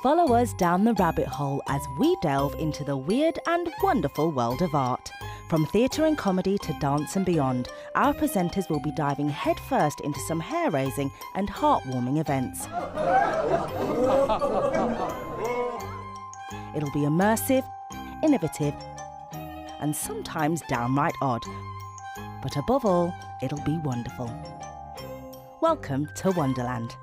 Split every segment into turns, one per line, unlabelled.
Follow us down the rabbit hole as we delve into the weird and wonderful world of art. From theatre and comedy to dance and beyond, our presenters will be diving headfirst into some hair-raising and heartwarming events. It'll be immersive, innovative, and sometimes downright odd. But above all, it'll be wonderful. Welcome to Wonderland.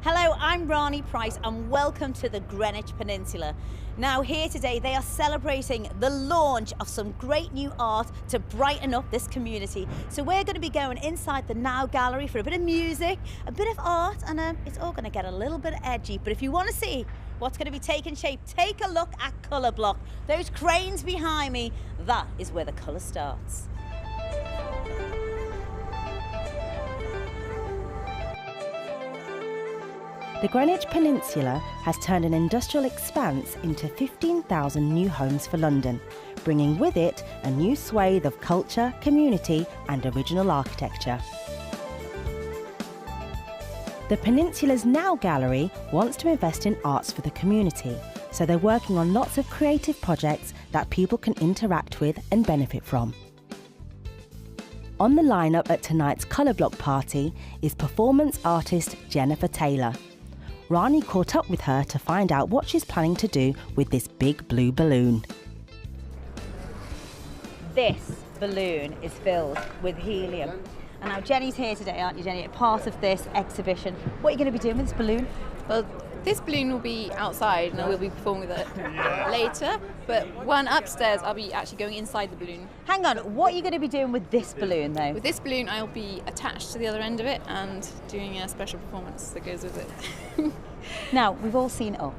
Hello, I'm Rani Price and welcome to the Greenwich Peninsula. Now here today they are celebrating the launch of some great new art to brighten up this community. So we're going to be going inside the Now Gallery for a bit of music, a bit of art, and it's all going to get a little bit edgy. But if you want to see what's going to be taking shape, take a look at Colour Block. Those cranes behind me, that is where the colour starts.
The Greenwich Peninsula has turned an industrial expanse into 15,000 new homes for London, bringing with it a new swathe of culture, community and original architecture. The Peninsula's Now Gallery wants to invest in arts for the community, so they're working on lots of creative projects that people can interact with and benefit from. On the lineup at tonight's Colour Block party is performance artist Jennifer Taylor. Rani caught up with her to find out what she's planning to do with this big blue balloon.
This balloon is filled with helium. And now Jenny's here today, aren't you, Jenny? Part of this exhibition. What are you going to be doing with this balloon?
Well, this balloon will be outside and I will be performing with it later, but one upstairs I'll be actually going inside the balloon.
Hang on, what are you going to be doing with this balloon though?
With this balloon I'll be attached to the other end of it and doing a special performance that goes with it.
Now, we've all seen Up.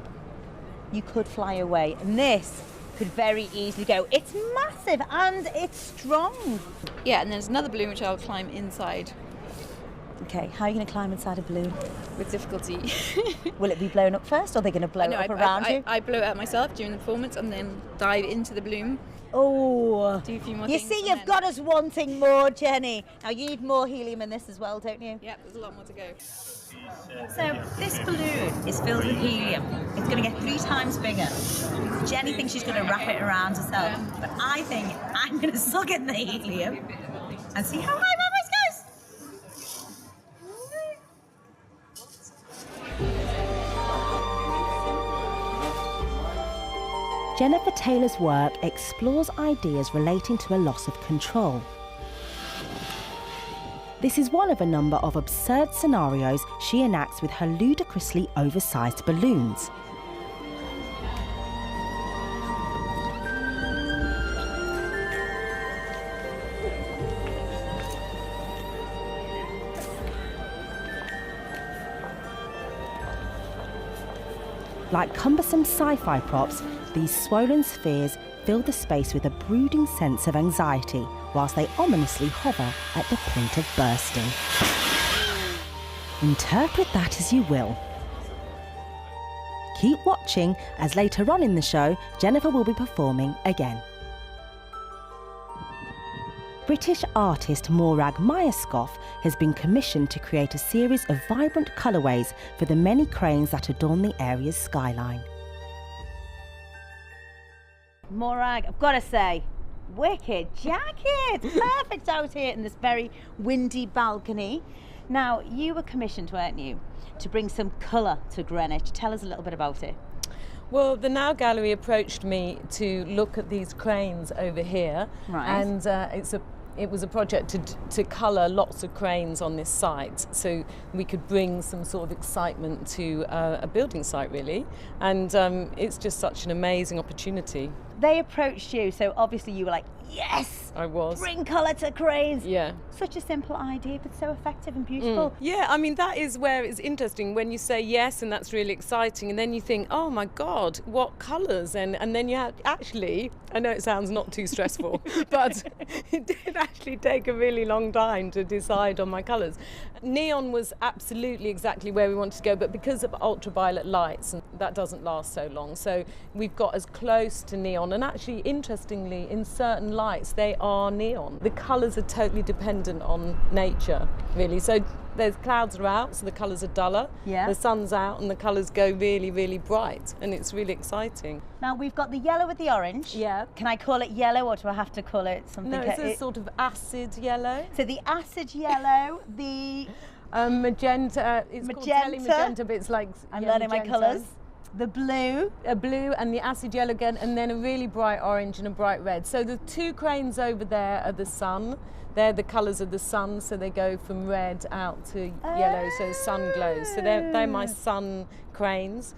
You could fly away, and this could very easily go. It's massive and it's strong.
Yeah, and there's another balloon which I'll climb inside.
Okay, how are you going to climb inside a balloon?
With difficulty.
Will it be blown up first, or are they going to blow it up around you?
I blow it out myself during the performance and then dive into the balloon.
Oh,
do a few more
you
things.
See, you've got us wanting more, Jenny. Now, you need more helium in this as well, don't you?
Yeah, there's a lot more to go.
So, this balloon is filled with helium. It's going to get 3 times bigger. Jenny thinks she's going to wrap it around herself, but I think I'm going to suck in the helium and see how high my voice goes.
Jennifer Taylor's work explores ideas relating to a loss of control. This is one of a number of absurd scenarios she enacts with her ludicrously oversized balloons. Like cumbersome sci-fi props, these swollen spheres fill the space with a brooding sense of anxiety, whilst they ominously hover at the point of bursting. Interpret that as you will. Keep watching, as later on in the show, Jennifer will be performing again. British artist Morag Myerscough has been commissioned to create a series of vibrant colourways for the many cranes that adorn the area's skyline.
Morag, I've got to say, wicked jacket! Perfect out here in this very windy balcony. Now, you were commissioned, weren't you, to bring some colour to Greenwich. Tell us a little bit about it.
Well, the Now Gallery approached me to look at these cranes over here,
right.
And it was a project to colour lots of cranes on this site, so we could bring some sort of excitement to a building site, really. And it's just such an amazing opportunity.
They approached you, so obviously you were like, yes!
I was.
Bring colour to cranes!
Yeah.
Such a simple idea, but so effective and beautiful.
Yeah, I mean, that is where it's interesting, when you say yes, and that's really exciting, and then you think, oh my God, what colours? And then you actually, I know it sounds not too stressful, but it did actually take a really long time to decide on my colours. Neon was absolutely exactly where we wanted to go, but because of ultraviolet lights, and that doesn't last so long, so we've got as close to neon. And actually, interestingly, in certain lights, they are neon. The colours are totally dependent on nature, really. So There's clouds are out, so the colours are duller.
Yeah.
The sun's out and the colours go really, really bright, and it's really exciting.
Now we've got the yellow with the orange.
Yeah.
Can I call it yellow, or do I have to call it something?
No, it's a sort of acid yellow.
So the acid yellow, the
Magenta, it's called magenta, but it's like
I'm learning my colours. The blue.
A blue and the acid yellow again, and then a really bright orange and a bright red. So the two cranes over there are the sun. They're the colours of the sun, so they go from red out to yellow, so the sun glows. So they're my sun cranes.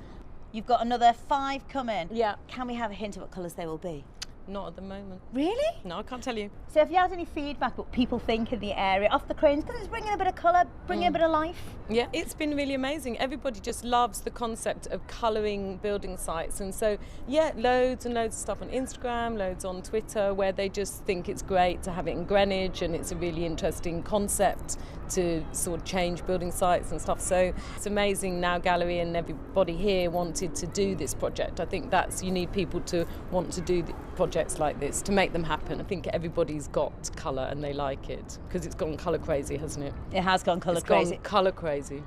You've got another 5 coming.
Yeah.
Can we have a hint of what colours they will be?
Not at the moment.
Really?
No, I can't tell you.
So if you had any feedback what people think in the area off the cranes, because it's bringing a bit of colour, bringing a bit of life.
Yeah, it's been really amazing. Everybody just loves the concept of colouring building sites. And so, yeah, loads and loads of stuff on Instagram, loads on Twitter, where they just think it's great to have it in Greenwich, and it's a really interesting concept to sort of change building sites and stuff. So it's amazing now Gallery and everybody here wanted to do this project. I think you need people to want to do projects like this to make them happen. I think everybody's got colour and they like it, because it's gone colour crazy, hasn't it?
It has gone colour
It's
crazy.
gone colour crazy.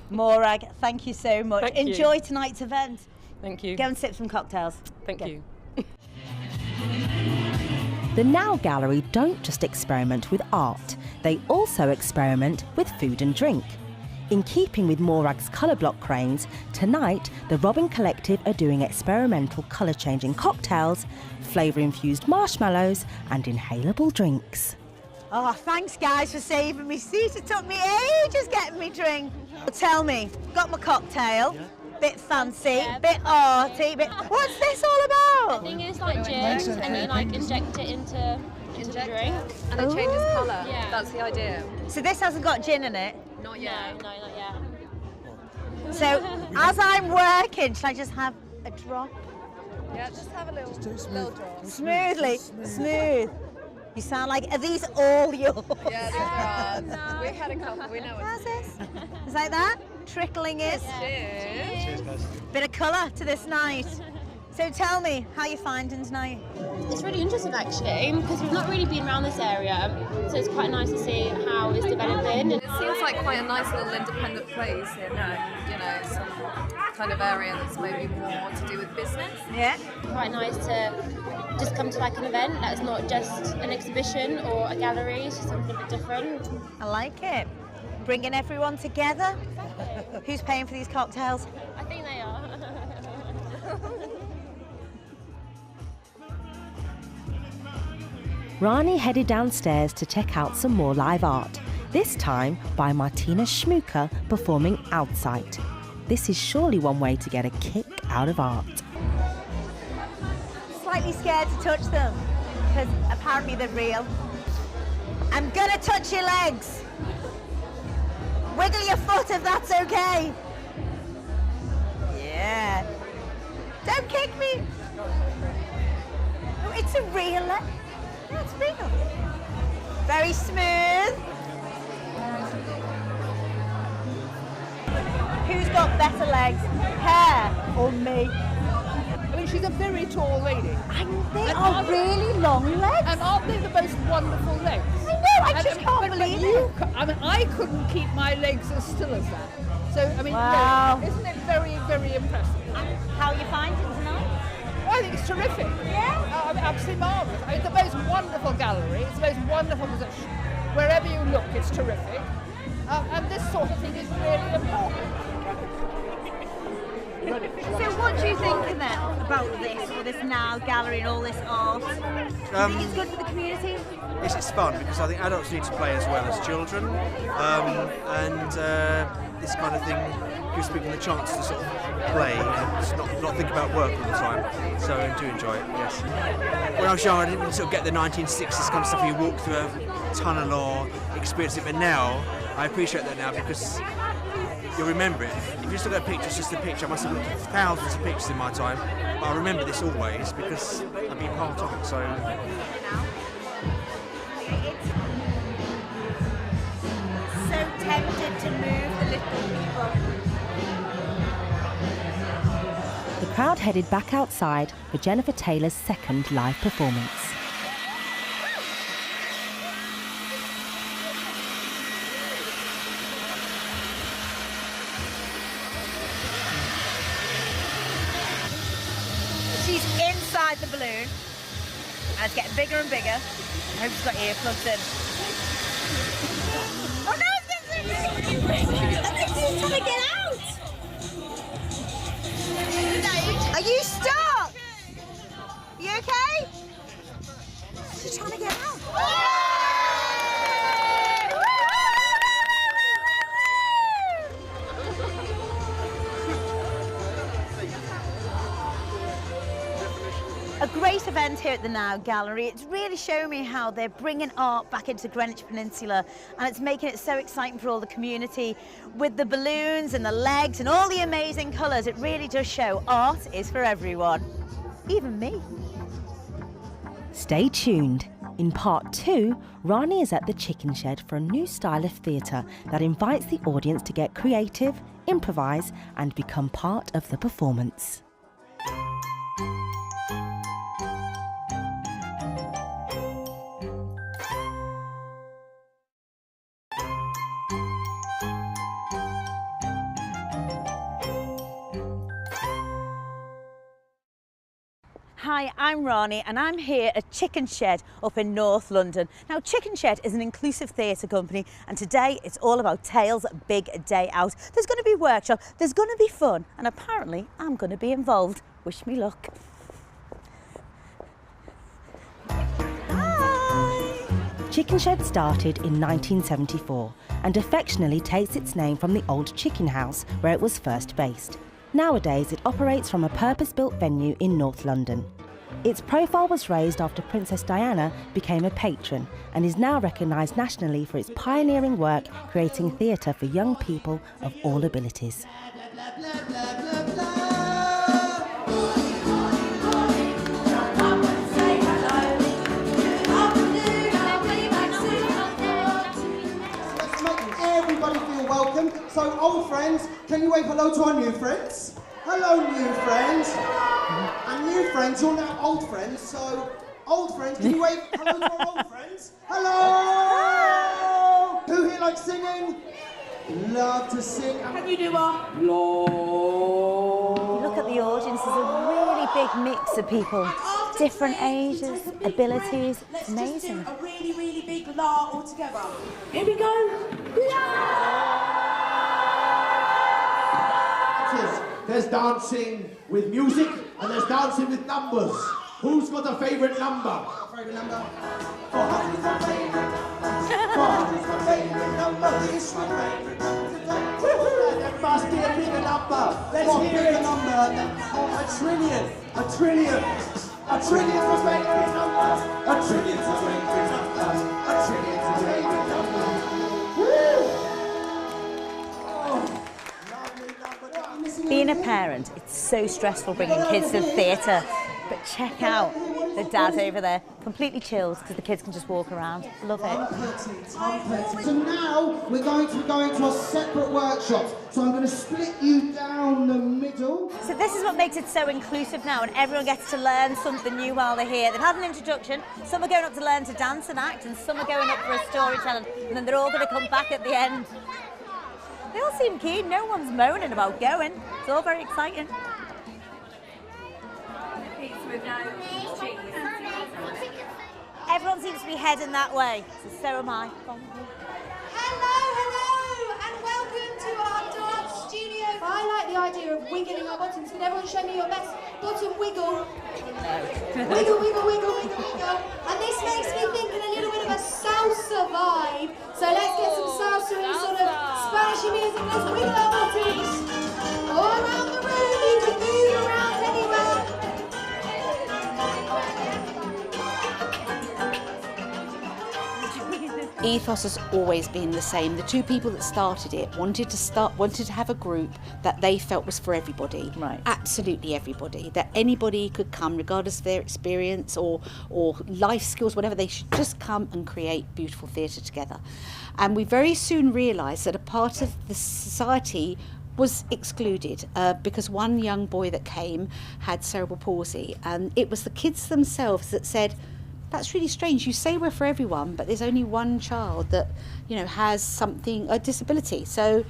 Morag, thank you so much.
Thank you.
Enjoy tonight's event.
Thank you.
Go and sip some cocktails.
Thank you.
The Now Gallery don't just experiment with art, they also experiment with food and drink. In keeping with Morag's colour block cranes, tonight the Robin Collective are doing experimental colour-changing cocktails, flavour-infused marshmallows and inhalable drinks.
Oh, thanks guys for saving me seat. It took me ages getting me drink. Tell me, got my cocktail, bit fancy, bit arty, what's this all about?
I think it's like gin, and you like inject it into the drink.
And it changes colour.
Yeah.
That's the idea.
So this hasn't got gin in it?
Not yet.
No, not yet.
So as I'm working, shall I just have a drop?
Yeah, just have a little drop.
Smoothly, smooth. You sound like, are these all yours?
Yeah, these are ours. We've had a couple, we know
How's this? Is like that? Trickling it.
Cheers.
Bit of colour to this night. So tell me, how you finding tonight?
It's really interesting actually, because we've not really been around this area, so it's quite nice to see how it's developing.
It seems like quite a nice little independent place in, some kind of area that's maybe more to do with business.
Yeah.
Quite nice to just come to like an event that's not just an exhibition or a gallery, it's just something a bit different.
I like it. Bringing everyone together. Who's paying for these cocktails?
I think they are.
Rani headed downstairs to check out some more live art, this time by Martina Schmucker performing Outside. This is surely one way to get a kick out of art.
Slightly scared to touch them, because apparently they're real. I'm gonna touch your legs. Wiggle your foot if that's okay. Yeah. Don't kick me. Oh, it's a real leg. Yeah, it's real. Very smooth. Who's got better legs, her or me?
I mean, she's a very tall lady.
And they are really long legs.
And aren't they the most wonderful legs?
I know, I
And,
just can't
but
believe
you,
it.
I mean, I couldn't keep my legs as still as that. So, I mean,
Wow.
really, isn't it very, very impressive?
How are you finding tonight?
Well, I think it's terrific.
Yeah?
I mean, absolutely marvellous. I mean, it's the most wonderful gallery. It's the most wonderful position. Wherever you look, it's terrific. And this sort of thing is really important.
So what do you think then about this Now Gallery and all this art? Do you think it's good for the community?
It's fun because I think adults need to play as well as children, and this kind of thing gives people the chance to sort of play and just not think about work all the time. So I do enjoy it, yes. When I was young, I didn't sort of get the 1960s kind of stuff where you walk through a tunnel or experience it, but now I appreciate that now because you'll remember it. If you just look at a picture, it's just a picture. I must have looked at thousands of pictures in my time, but I remember this always because I've been part of it. So.
So tempted to move the little people.
The crowd headed back outside for Jennifer Taylor's second live performance.
She's inside the balloon, and it's getting bigger and bigger. I hope she's got earplugs in. Oh no, she's trying to get out! Are you stuck? You okay? She's trying to get out. A great event here at the Now Gallery. It's really showing me how they're bringing art back into Greenwich Peninsula, and it's making it so exciting for all the community with the balloons and the legs and all the amazing colours. It really does show art is for everyone, even me.
Stay tuned. In part 2, Rani is at the Chicken Shed for a new style of theatre that invites the audience to get creative, improvise and become part of the performance.
Hi, I'm Rani and I'm here at Chicken Shed up in North London. Now, Chicken Shed is an inclusive theatre company and today it's all about Tales Big Day Out. There's going to be workshop, there's going to be fun and apparently I'm going to be involved. Wish me luck. Hi!
Chicken Shed started in 1974 and affectionately takes its name from the old chicken house where it was first based. Nowadays, it operates from a purpose-built venue in North London. Its profile was raised after Princess Diana became a patron and is now recognised nationally for its pioneering work creating theatre for young people of all abilities.
Everybody feel welcome. So, old friends, can you wave hello to our new friends? Hello, new friends. And new friends, you're now old friends. So, old friends, can you wave hello to our old friends? Hello! Who here likes singing? Love to sing. Can you do a Lord?
Look at the audience, there's a really big mix of people. Different ages, abilities, it's amazing.
A really, really big la all together. Here we go.
There's dancing with music and there's dancing with numbers. Who's got a favourite number? Favourite number? 400 is my favourite number. 400 is my favourite number. It's my favourite number. There must be a bigger number. Let's hear it. Number? A trillion. A trillion. A trillion's my favourite number. A trillion's my favourite number. A trillion's my favourite number. Woo!
Being a parent, it's so stressful bringing kids to the theatre, but check out the dad over there, completely chilled because the kids can just walk around. Love it.
So now we're going to go into our separate workshops. So I'm going to split you down the middle.
So this is what makes it so inclusive now, and everyone gets to learn something new while they're here. They've had an introduction, some are going up to learn to dance and act, and some are going up for a storytelling, and then they're all going to come back at the end. They all seem keen, no one's moaning about going. It's all very exciting. Everyone seems to be heading that way, so am I.
Hello, and welcome to our dance studio. I like the idea of wiggling our buttons. Can everyone show me your best bottom wiggle? Wiggle, wiggle, wiggle, wiggle, wiggle. And this makes me think in a little bit of a salsa vibe. So let's get some salsa and sort of Spanish music. Let's wiggle our buttons. All around the room, you can move around anywhere.
Ethos has always been the same. The two people that started it wanted to have a group that they felt was for everybody.
Right.
Absolutely everybody. That anybody could come, regardless of their experience or life skills, whatever. They should just come and create beautiful theatre together. And we very soon realised that a part of the society was excluded because one young boy that came had cerebral palsy, and it was the kids themselves that said, that's really strange. You say we're for everyone, but there's only one child that, has a disability. So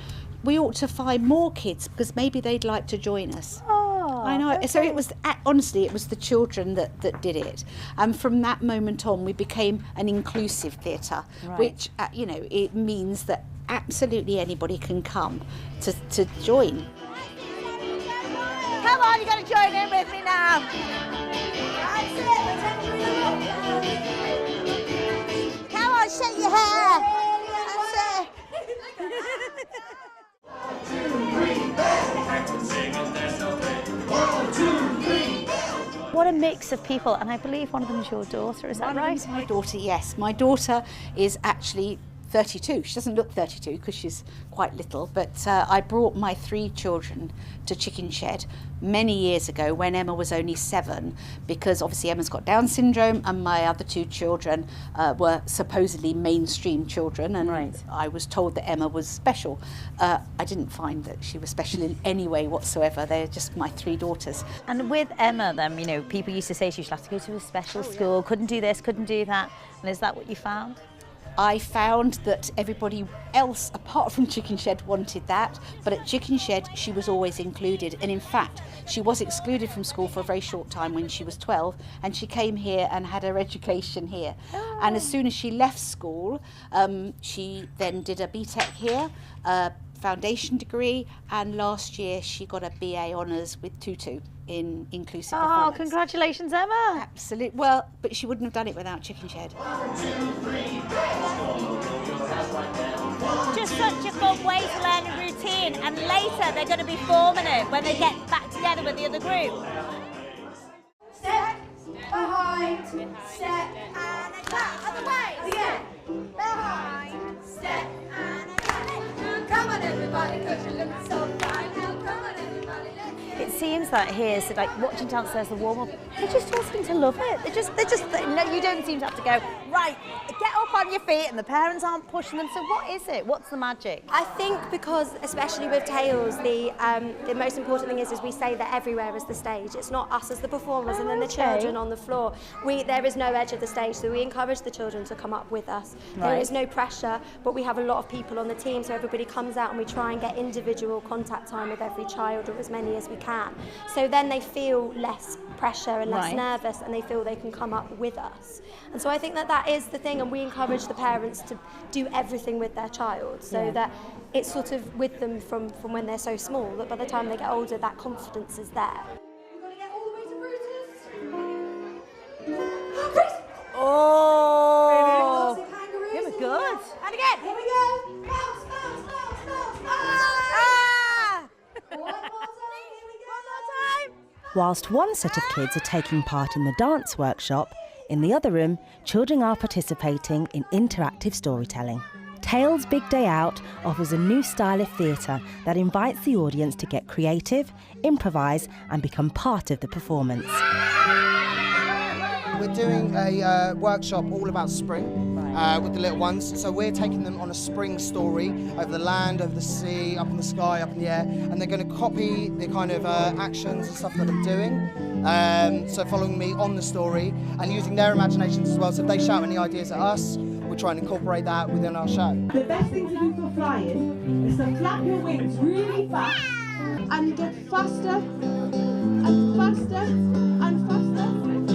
we ought to find more kids because maybe they'd like to join us.
Oh,
I know.
Okay.
So it was, honestly, it was the children that did it. And from that moment on, we became an inclusive theatre, which, you know, it means that absolutely anybody can come to join.
Come on, you got to join in with me now. Come on, shake your hair. That's it. What a mix of people, and I believe one of them is your daughter, is that right?
My daughter, yes. My daughter is actually 32. She doesn't look 32 because she's quite little, but I brought my 3 children to Chicken Shed many years ago when Emma was only 7, because obviously Emma's got Down syndrome and my other 2 children were supposedly mainstream children, and I was told that Emma was special. I didn't find that she was special in any way whatsoever. They're just my 3 daughters.
And with Emma then, you know, people used to say she should have to go to a special school, couldn't do this, couldn't do that, and is that what you found?
I found that everybody else apart from Chicken Shed wanted that, but at Chicken Shed she was always included, and in fact she was excluded from school for a very short time when she was 12, and she came here and had her education here. And as soon as she left school, she then did a BTEC here, a foundation degree, and last year she got a BA Honours with 2-2 in inclusive performance.
Congratulations, Emma.
Absolutely. Well, but she wouldn't have done it without Chicken Shed.
Just such a fun way to learn a routine, and later they're going to be forming it when they get back together with the other group.
Step, behind, step, and a clap. Other way. Again. Behind, step, and a clap. Come on everybody, because you look so fine. Now come on everybody, let's get
It seems that here, so like watching downstairs the warm up, they just all seem to love it. No, you don't seem to have to go, right, get up on your feet, and the parents aren't pushing them. So what is it? What's the magic?
I think because, especially with Tales, the most important thing is we say that everywhere is the stage. It's not us as the performers and then the children on the floor. There is no edge of the stage, so we encourage the children to come up with us. There is no pressure, but we have a lot of people on the team, so everybody comes out and we try and get individual contact time with every child, or as many as we can. So then they feel less pressure and less nervous, and they feel they can come up with us. And so I think that is the thing, and we encourage the parents to do everything with their child, so that it's sort of with them from when they're so small, that by the time they get older, that confidence is there.
We're going to get all the way to Brutus.
Oh!
Kangaroos.
They were good.
And again. Here we go. Bounce, bounce, bounce, bounce, bounce. One more time. Here we go. One more time.
Whilst one set of kids are taking part in the dance workshop, in the other room, children are participating in interactive storytelling. Tales Big Day Out offers a new style of theatre that invites the audience to get creative, improvise and become part of the performance.
We're doing a workshop all about spring with the little ones. So we're taking them on a spring story over the land, over the sea, up in the sky, up in the air, and they're going to copy the kind of actions and stuff that I'm doing. So following me on the story and using their imaginations as well. So if they shout any ideas at us, we try and incorporate that within our show.
The best thing to do for flying is to flap your wings really fast, and you get faster and faster and faster and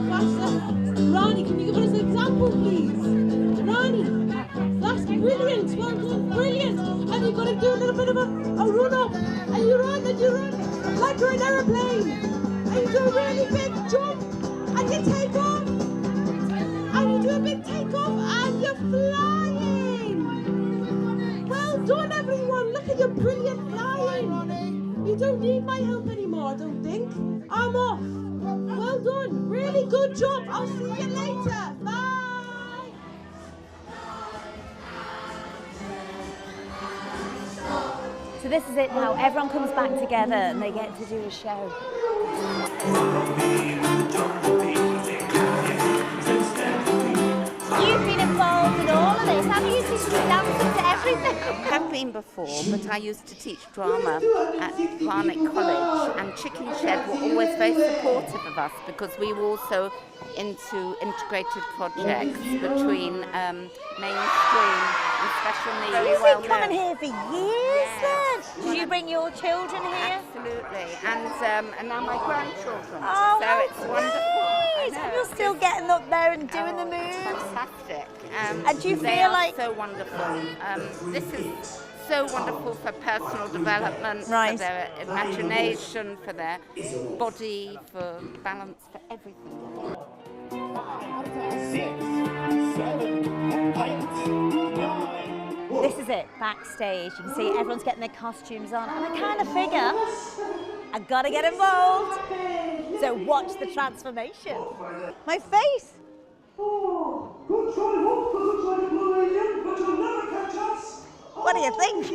faster. Ronnie, can you give us an example, please? Ronnie, that's brilliant. Well done, brilliant. And you've got to do a little bit of a run up, and you run like you're an aeroplane, and you do a really big jump, and you take off. And you do a big takeoff and you're flying! Well done, everyone! Look at your brilliant flying! You don't need my help anymore, I don't think. I'm off! Well done! Really good job! I'll see you later! Bye!
So this is it now. Everyone comes back together and they get to do a show. You've been involved in all of this. Have you used to dancing to everything?
I have been before, but I used to teach drama at Barnet College, and Chicken Shed were always very supportive of us because we were also into integrated projects between mainstream and special needs.
So you've been coming here for years then? Did you bring your children here?
Absolutely, and now my grandchildren.
Oh,
so it's wonderful.
Nice. And you're still getting up there and doing the moves.
Fantastic.
And do you
they
feel
are
like
so wonderful? This is so wonderful for personal development,
right.
for their imagination, for their body, for balance, for everything.
6, 7, 8, 9.
This is it, backstage. You can see everyone's getting their costumes on, and I kind of figure I've got to get involved. So watch the transformation. My face.
Oh, good try, Wolf. Doesn't look like a blue alien, but you'll never catch us.
What do you think?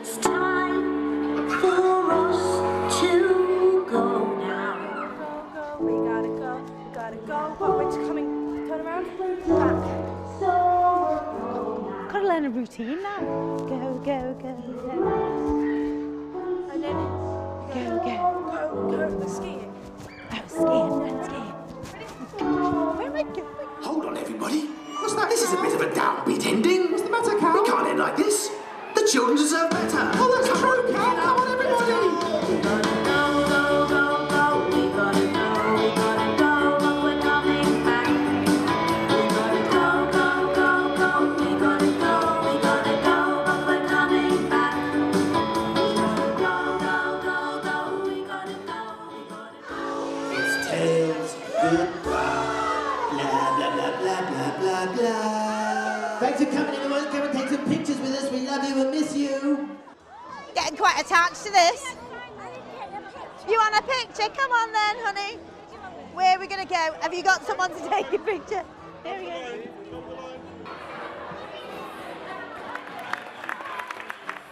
It's time for us to go now.
Go, go, we gotta go, we gotta go. Oh, it's coming. Turn around. Back.
Got to learn a routine now. Go, go, go, go.
And then go, skiing.
Oh, skiing. Where am I going?
Hold on, everybody. What's that? This is a bit of a downbeat ending. What's the matter, Cal? We can't end like this. The children deserve better. Oh, that's true, Cal. Come on, everybody.
We gotta go, go, go, go. We gotta go, but we're coming back. We gotta go, go, go, go. We gotta go, but we're coming back. We gotta go, we gotta go.
It's Tails goodbye. Blah, blah, blah, blah, blah, blah, blah. Thanks for coming, everyone. Come and take some pictures with us. We love you and miss you.
Getting quite attached to this. You want a picture? Come on then, honey. Where are we going to go? Have you got someone to take a picture? Here we go.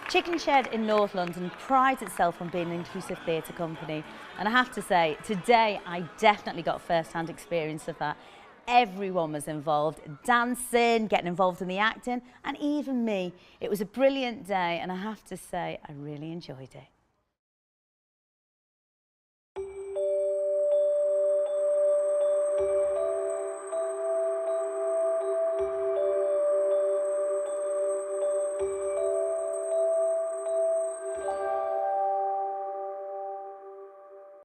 Chicken Shed in North London prides itself on being an inclusive theatre company, and I have to say, today I definitely got first-hand experience of that. Everyone was involved, dancing, getting involved in the acting, and even me. It was a brilliant day, and I have to say, I really enjoyed it.